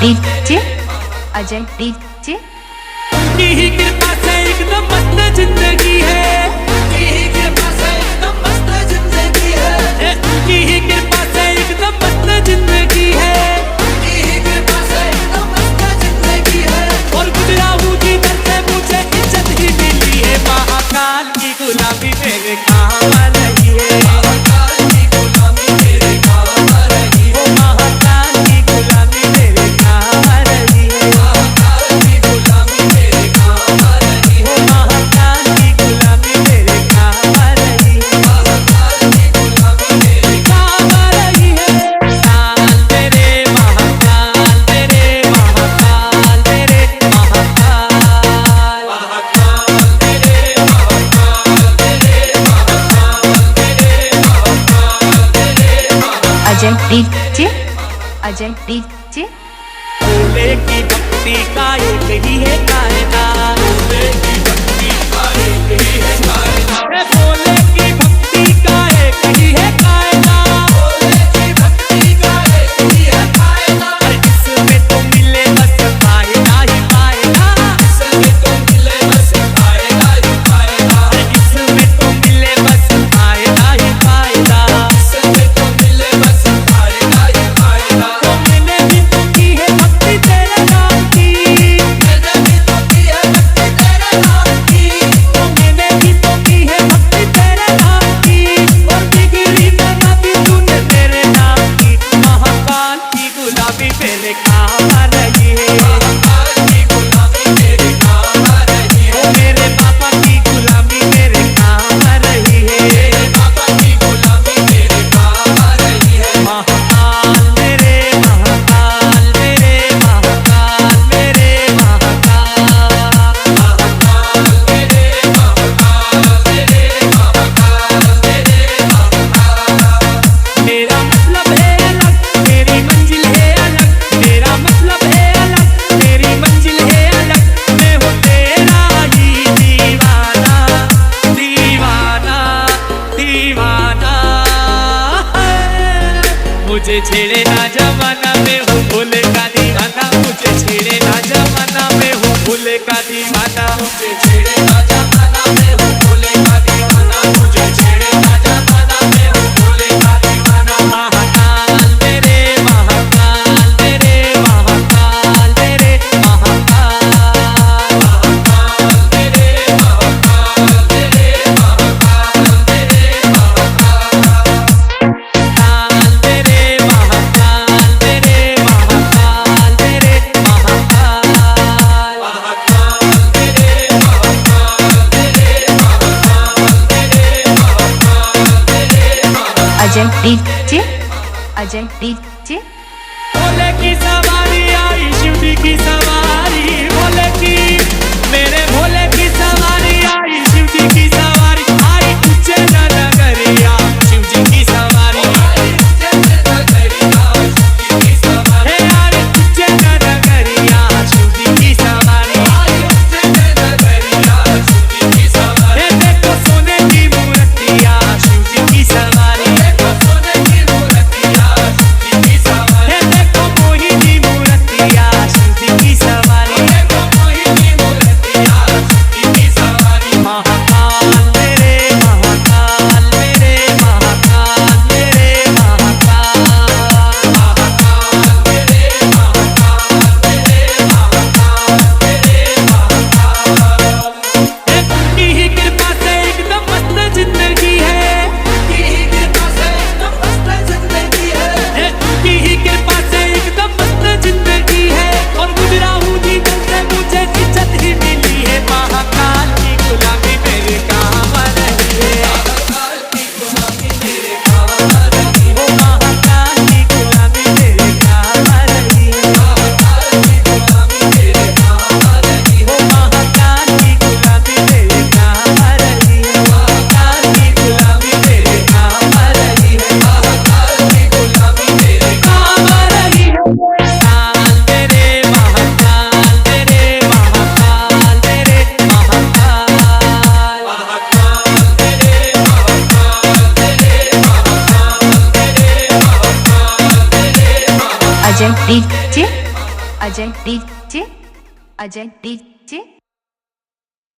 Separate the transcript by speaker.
Speaker 1: DJ Ajay DJ.
Speaker 2: उनकी ही कृपा से एकदम मस्त जिंदगी है, उनकी ही कृपा से एकदम मस्त जिंदगी है, उनकी ही कृपा से एकदम मस्त जिंदगी है, उनकी ही कृपा से एकदम मस्त जिंदगी है। और गुजरा हूँ जीवन से मुझे इज्जत ही मिली है, महाकाल की गुलामी मेरे काम आ रही है, महाकाल की गुलामी मेरे काम आ रही है, महाकाल की गुलामी मेरे काम आ रही है, महाकाल की गुलामी मेरे काम आ रही है, महाकाल की गुलामी मेरे काम आ रही है, महाकाल की गुलामी मेरे काम आ रही है। काल मेरे महाकाल मेरे महाकाल मेरे महाकाल, महाकाल मेरे महाकाल मेरे महाकाल मेरे महाकाल मेरे
Speaker 1: अजय डीजे अजय डीजे।
Speaker 2: भोले की भक्ति का एक ही है कायदा, भोले की भक्ति का एक ही है कायदा, भोले की भक्ति का एक ही है कायदा, भोले की भक्ति का एक ही है कायदा। इसमें तो मिले बस फायदा ही फायदा, इसमें तो मिले बस फायदा ही फायदा, इसमें तो मिले बस फायदा ही फायदा, इसमें तो मिले बस फायदा ही फायदा। तो मैंने भी तो की है भक्ति तेरे नाम की, मैंने भी तो की है भक्ति तेरे नाम की, तो मैंने भी तो की है भक्ति तेरे नाम की, और बिगड़ी बना भी तूने तेरे नाम की। महाकाल की गुलामी मेरे काम आ रही है, महाकाल की गुलामी मेरे काम आ रही है, मेरे पापा की गुलामी मेरे काम आ रही है, मेरे पापा की गुलामी मेरे काम आ रही है। महाकाल मेरे महाकाल मेरे महाकाल मेरे महाकाल, महाकाल मेरे महाकाल मेरे महाकाल मेरे महाकाल। मेरा मतलब है अलग, मेरी मंजिल है अलग, मेरा मतलब है अलग, मेरी मंजिल है अलग। मैं हूँ तेरा ही दीवाना, दीवाना दीवाना है। मुझे छेड़े ना जमाना, मैं हूँ भोले का दीवाना, मुझे छेड़े ना जमाना, मैं हूँ भोले का दीवाना, मुझे छेड़े ना जमाना, मैं हूँ भोले का दीवाना, मुझे छेड़े ना जमाना, मैं हूँ भोले का दीवाना। महाकाल मेरे महाकाल मेरे महाकाल मेरे महाकाल, महाकाल मेरे महाकाल मेरे महाकाल मेरे महाकाल। काल मेरे महाकाल मेरे महाकाल मेरे महाकाल, महाकाल मेरे महाकाल मेरे महाकाल मेरे महाकाल मेरे महाकाल।
Speaker 1: Ajay DJ Ajay DJ.
Speaker 2: भोले की सवारी आई शिव जी की सवारी, भोले की मेरे भोले की सवारी आई शिव जी की सवारी, आई उज्जैन नगरिया शिव जी की सवारी, आई उज्जैन नगरिया शिव जी की सवारी, हे आई उज्जैन नगरिया शिव जी की सवारी, आई उज्जैन नगरिया शिव जी की सवारी। हे देखो सोने की मूर्तियां शिव जी की सवारी, देखो सोने की मूर्तियां शिव जी की सवारी।
Speaker 1: Ajay DJ Ajay DJ